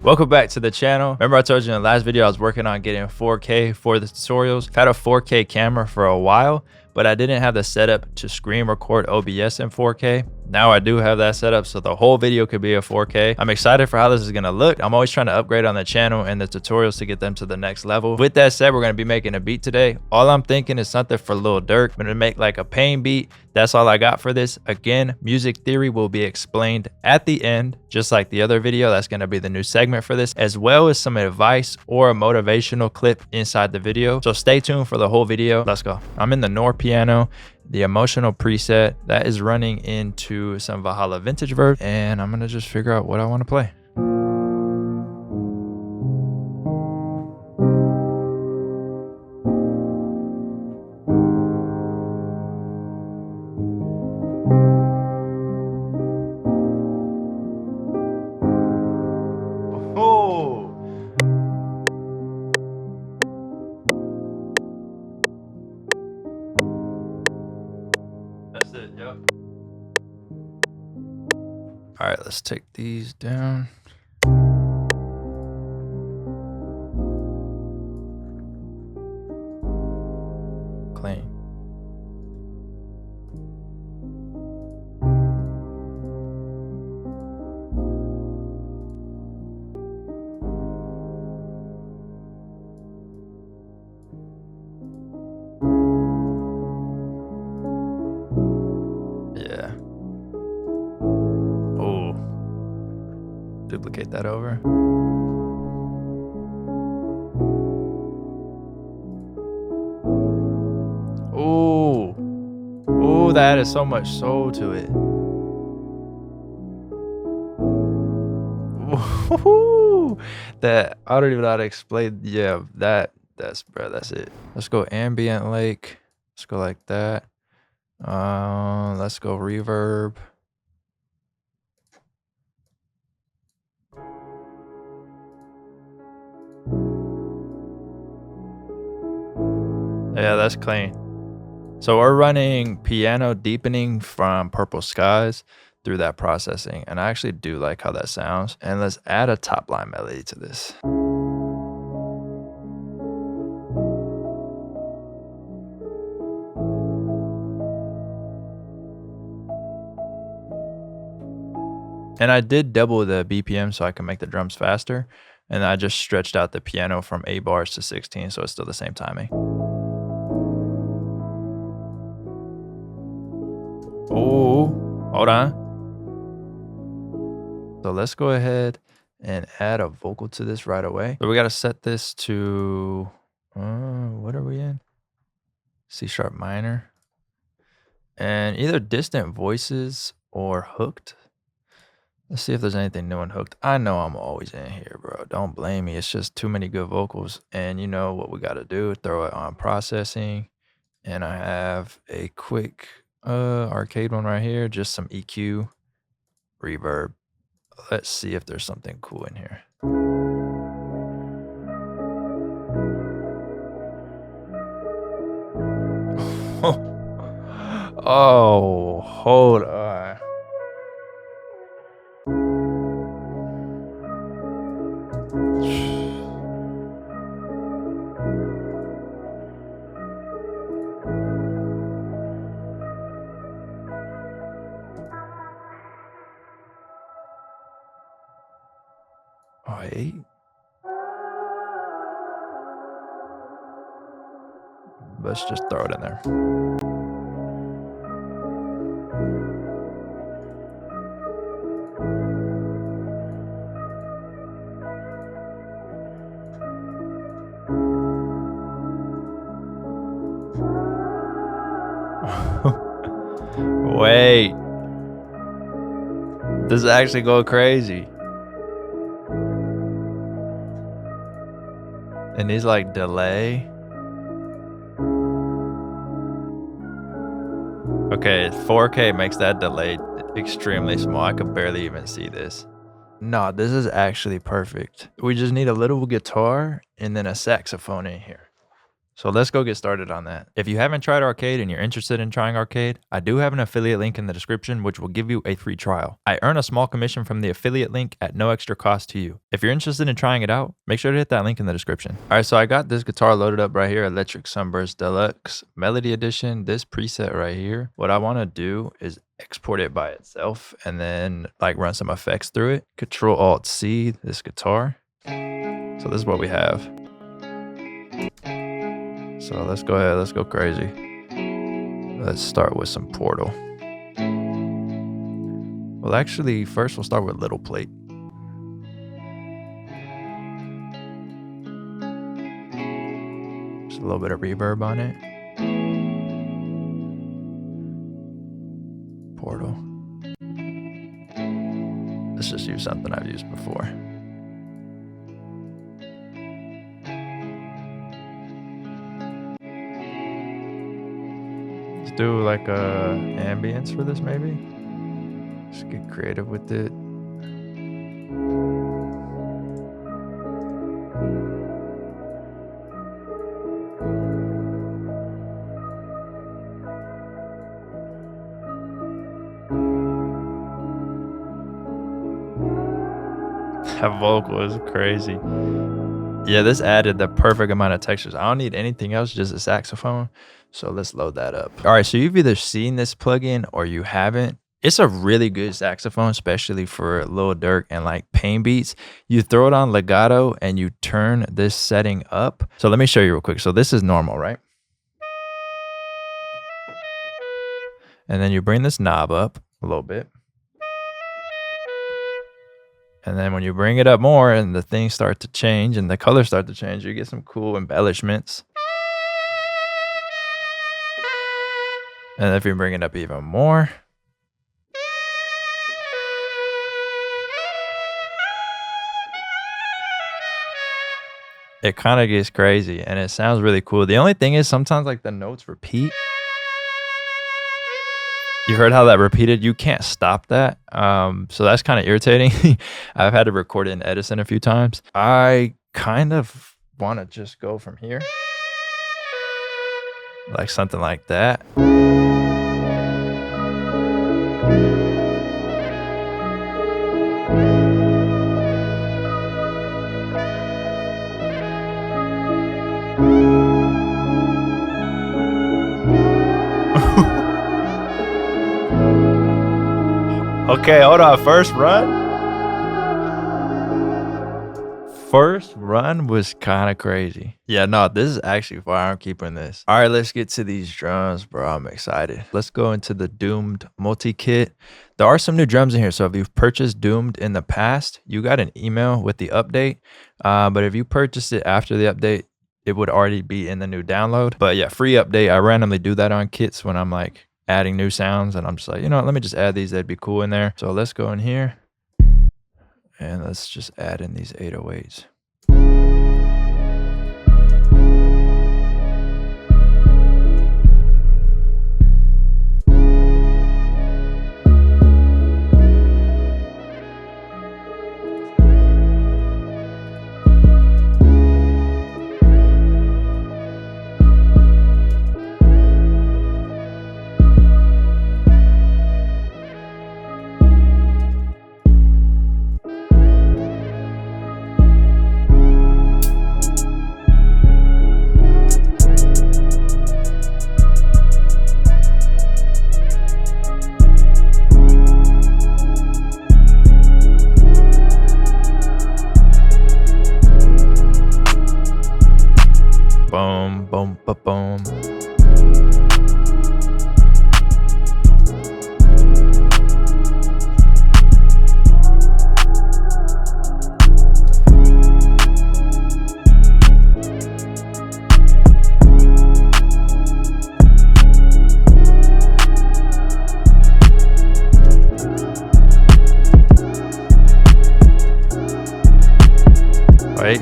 Welcome back to the channel. Remember I told you in the last video I was working on getting 4K for the tutorials. I've had a 4K camera for a while, but I didn't have the setup to screen record OBS in 4K. Now I do have that setup, so the whole video could be a 4K. I'm excited for how this is gonna look. I'm always trying to upgrade on the channel and the tutorials to get them to the next level. With that said, we're gonna be making a beat today. All I'm thinking is something for Lil Durk. I'm gonna make like a pain beat. That's all I got for this. Again, music theory will be explained at the end, just like the other video. That's gonna be the new segment for this, as well as some advice or a motivational clip inside the video. So stay tuned for the whole video. Let's go. I'm in the Nor piano, the emotional preset that is running into some Valhalla vintage verb, and I'm gonna just figure out what I want to play. Oh, that's it. Yep. All right, let's take these down. Clean. Yeah. Oh. Duplicate that over. Oh. Oh, that is so much soul to it. Woohoo! That I don't even know how to explain. Yeah, that's bro, that's it. Let's go ambient lake. Let's go like that. Let's go reverb. Yeah, that's clean. So we're running piano deepening from Purple Skies through that processing, and I actually do like how that sounds. And let's add a top line melody to this. And I did double the BPM so I can make the drums faster, and I just stretched out the piano from 8 bars to 16, so it's still the same timing. Oh, hold on. So let's go ahead and add a vocal to this right away. So we got to set this to, what are we in? C sharp minor. And either distant voices or hooked. Let's see if there's anything new in hooked. I know I'm always in here, bro. Don't blame me. It's just too many good vocals. And you know what we got to do? Throw it on processing. And I have a quick arcade one right here. Just some EQ, reverb. Let's see if there's something cool in here. Oh, hold on. Wait. Let's just throw it in there. Wait. This is actually going crazy. And he's like delay. Okay, 4K makes that delay extremely small. I could barely even see this. No, this is actually perfect. We just need a little guitar and then a saxophone in here. So let's go get started on that. If you haven't tried Arcade and you're interested in trying Arcade, I do have an affiliate link in the description which will give you a free trial. I earn a small commission from the affiliate link at no extra cost to you. If you're interested in trying it out, make sure to hit that link in the description. All right, so I got this guitar loaded up right here, Electric Sunburst Deluxe Melody Edition, this preset right here. What I want to do is export it by itself and then like run some effects through it. Control-Alt-C this guitar. So this is what we have. So let's go ahead, let's go crazy. Let's start with some Portal. Well, actually, first we'll start with Little Plate. Just a little bit of reverb on it. Portal. Let's just use something I've used before. Do like a ambience for this maybe. Just get creative with it. That vocal is crazy. Yeah, this added the perfect amount of textures. I don't need anything else, just a saxophone. So let's load that up. All right, so you've either seen this plugin or you haven't. It's a really good saxophone, especially for Lil Durk and like pain beats. You throw it on legato and you turn this setting up. So let me show you real quick. So this is normal, right? And then you bring this knob up a little bit. And then when you bring it up more and the things start to change and the colors start to change, you get some cool embellishments. And if you bring it up even more, it kind of gets crazy and it sounds really cool. The only thing is sometimes like the notes repeat. You heard how that repeated? You can't stop that. So that's kind of irritating. I've had to record it in Edison a few times. I kind of want to just go from here. Like something like that. Okay, hold on. First run was kind of crazy. Yeah, no, this is actually fire. I'm keeping this. All right, let's get to these drums, bro. I'm excited. Let's go into the Doomed multi-kit. There are some new drums in here. So if you've purchased Doomed in the past, you got an email with the update. But if you purchased it after the update, it would already be in the new download. But yeah, free update. I randomly do that on kits when I'm like adding new sounds and I'm just like, you know what, let me just add these. That'd be cool in there. So let's go in here and let's just add in these 808s. Boom, boom, boom. Wait.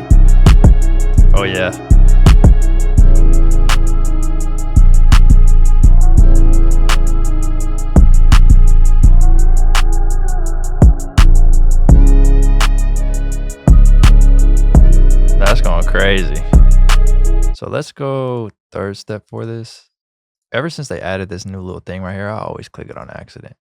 Oh yeah. That's going crazy. So let's go third step for this. Ever since they added this new little thing right here, I always click it on accident.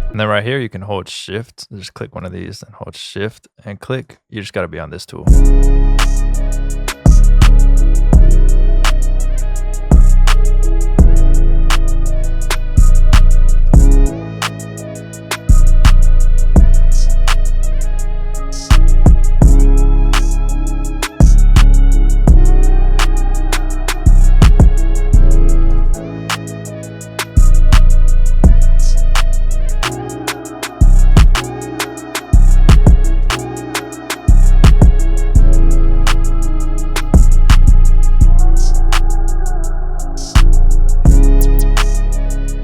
And then right here, you can hold shift. Just click one of these and hold shift and click. You just got to be on this tool.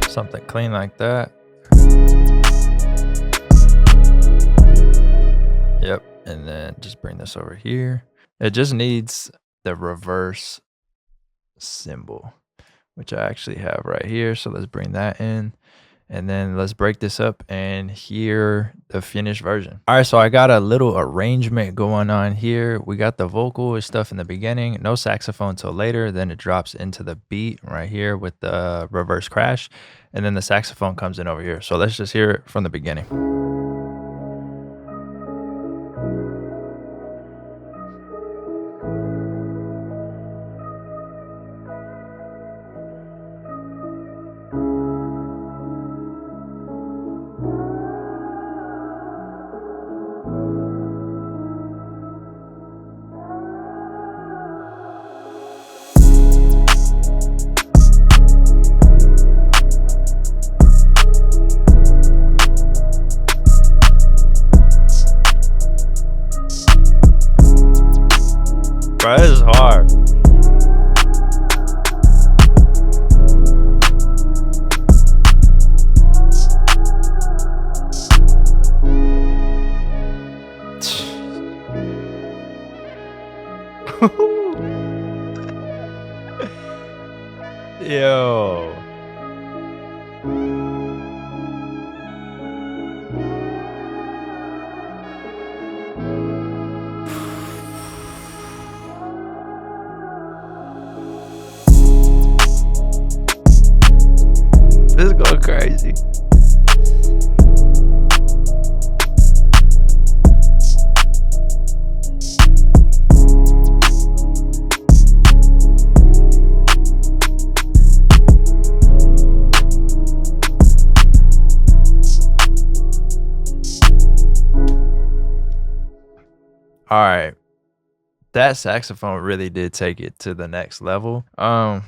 Something clean like that. Yep. And then just bring this over here. It just needs the reverse symbol, which I actually have right here. So let's bring that in. And then let's break this up and hear the finished version. All right, so I got a little arrangement going on here. We got the vocal and stuff in the beginning, no saxophone till later. Then it drops into the beat right here with the reverse crash. And then the saxophone comes in over here. So let's just hear it from the beginning. Bro, this is hard. Yo. This is going crazy. All right. That saxophone really did take it to the next level. Man,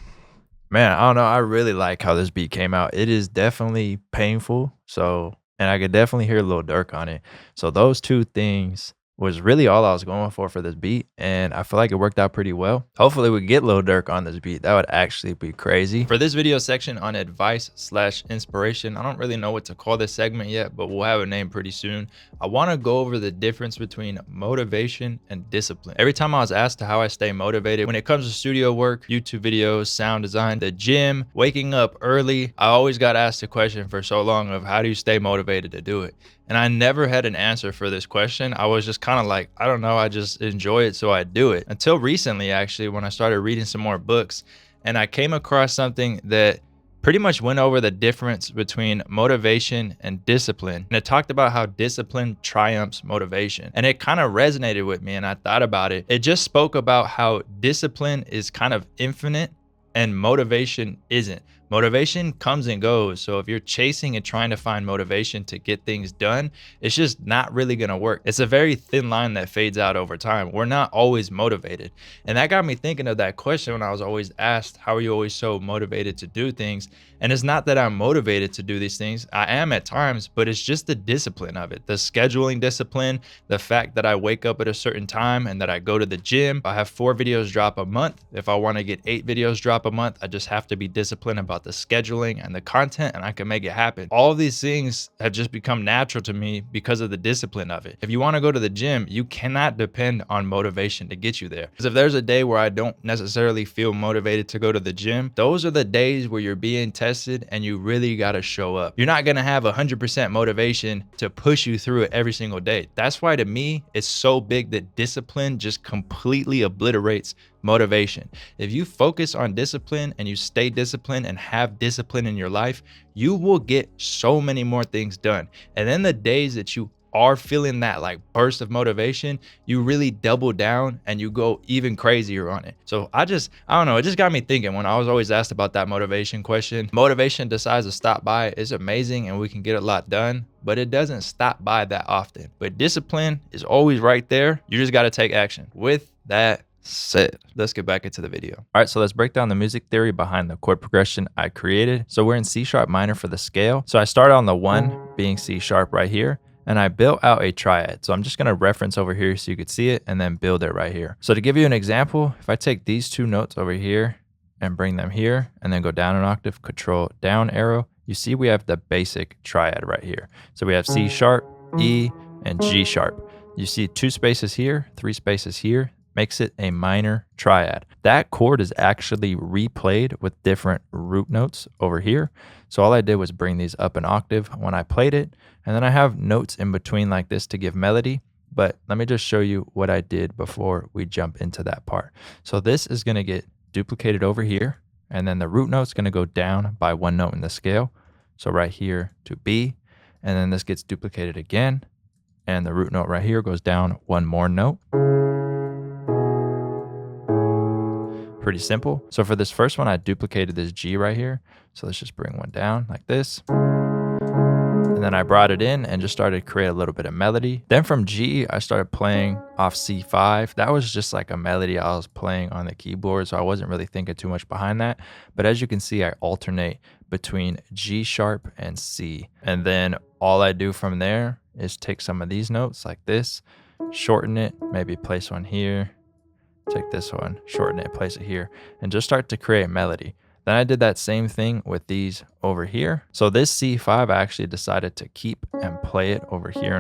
I don't know. I really like how this beat came out. It is definitely painful. And I could definitely hear Lil Durk on it. So those two things was really all I was going for this beat. And I feel like it worked out pretty well. Hopefully we get Lil Durk on this beat. That would actually be crazy. For this video section on advice/inspiration, I don't really know what to call this segment yet, but we'll have a name pretty soon. I want to go over the difference between motivation and discipline. Every time I was asked how I stay motivated when it comes to studio work, YouTube videos, sound design, the gym, waking up early, I always got asked the question for so long of how do you stay motivated to do it? And I never had an answer for this question. I was just kind of like, I don't know, I just enjoy it, so I do it. Until recently, actually, when I started reading some more books, and I came across something that pretty much went over the difference between motivation and discipline. And it talked about how discipline triumphs motivation. And it kind of resonated with me, and I thought about it. It just spoke about how discipline is kind of infinite and motivation isn't. Motivation comes and goes. So if you're chasing and trying to find motivation to get things done, it's just not really going to work. It's a very thin line that fades out over time. We're not always motivated. And that got me thinking of that question when I was always asked, how are you always so motivated to do things? And it's not that I'm motivated to do these things. I am at times, but it's just the discipline of it, the scheduling discipline, the fact that I wake up at a certain time and that I go to the gym. I have 4 videos drop a month. If I want to get 8 videos drop a month, I just have to be disciplined about the scheduling and the content, and I can make it happen. All of these things have just become natural to me because of the discipline of it. If you want to go to the gym, you cannot depend on motivation to get you there. Because if there's a day where I don't necessarily feel motivated to go to the gym, those are the days where you're being tested and you really got to show up. You're not going to have 100% motivation to push you through it every single day. That's why to me, it's so big that discipline just completely obliterates motivation. If you focus on discipline and you stay disciplined and have discipline in your life, you will get so many more things done. And then the days that you are feeling that like burst of motivation, you really double down and you go even crazier on it. So I don't know, it just got me thinking when I was always asked about that motivation question. Motivation decides to stop by. It's amazing and we can get a lot done, but it doesn't stop by that often. But discipline is always right there. You just got to take action. With that said, let's get back into the video. All right, so let's break down the music theory behind the chord progression I created. So we're in C sharp minor for the scale. So I started on the 1 being C sharp right here, and I built out a triad. So I'm just gonna reference over here so you could see it and then build it right here. So to give you an example, if I take these 2 notes over here and bring them here and then go down an octave, control down arrow, you see we have the basic triad right here. So we have C sharp, E, and G sharp. You see 2 spaces here, 3 spaces here, makes it a minor triad. That chord is actually replayed with different root notes over here. So all I did was bring these up an octave when I played it, and then I have notes in between like this to give melody. But let me just show you what I did before we jump into that part. So this is gonna get duplicated over here, and then the root note's gonna go down by 1 note in the scale. So right here to B, and then this gets duplicated again, and the root note right here goes down 1 more note. Pretty simple. So for this first one, I duplicated this G right here. So let's just bring one down like this. And then I brought it in and just started to create a little bit of melody. Then from G, I started playing off C5. That was just like a melody I was playing on the keyboard, so I wasn't really thinking too much behind that. But as you can see, I alternate between G sharp and C. And then all I do from there is take some of these notes like this, shorten it, maybe place one here, take this one, shorten it, place it here, and just start to create melody. Then I did that same thing with these over here. So this C5, I actually decided to keep and play it over here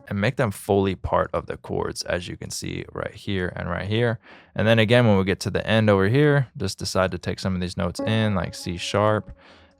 and make them fully part of the chords, as you can see right here and right here. And then again, when we get to the end over here, just decide to take some of these notes in like C sharp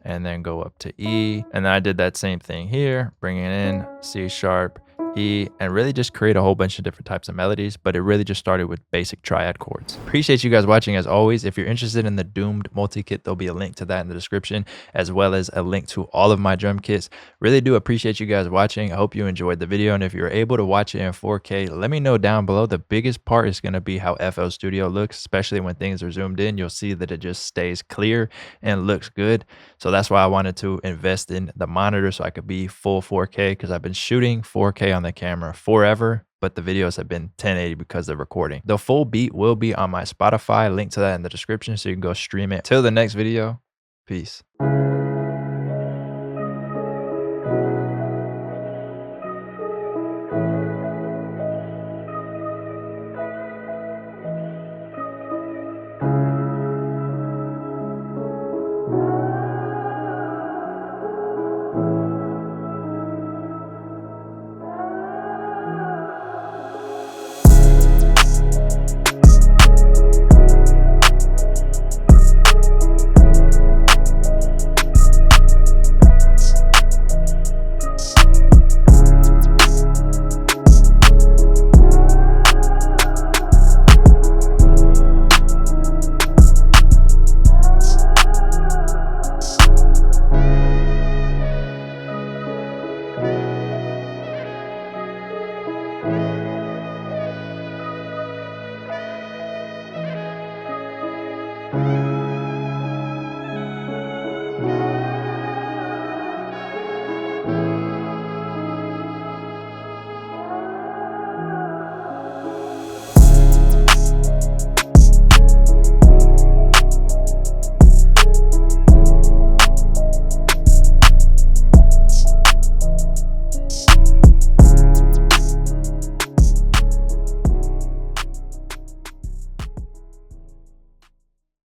and then go up to E. And then I did that same thing here, bringing in C sharp, E, and really just create a whole bunch of different types of melodies, but it really just started with basic triad chords. Appreciate you guys watching as always. If you're interested in the Doomed multi-kit, there'll be a link to that in the description, as well as a link to all of my drum kits. Really do appreciate you guys watching. I hope you enjoyed the video, and if you're able to watch it in 4K, let me know down below. The biggest part is going to be how FL Studio looks, especially when things are zoomed in. You'll see that it just stays clear and looks good. So that's why I wanted to invest in the monitor so I could be full 4K, because I've been shooting 4K on the camera forever, but the videos have been 1080 because of recording. The full beat will be on my Spotify, link to that in the description so you can go stream it. Till the next video, peace.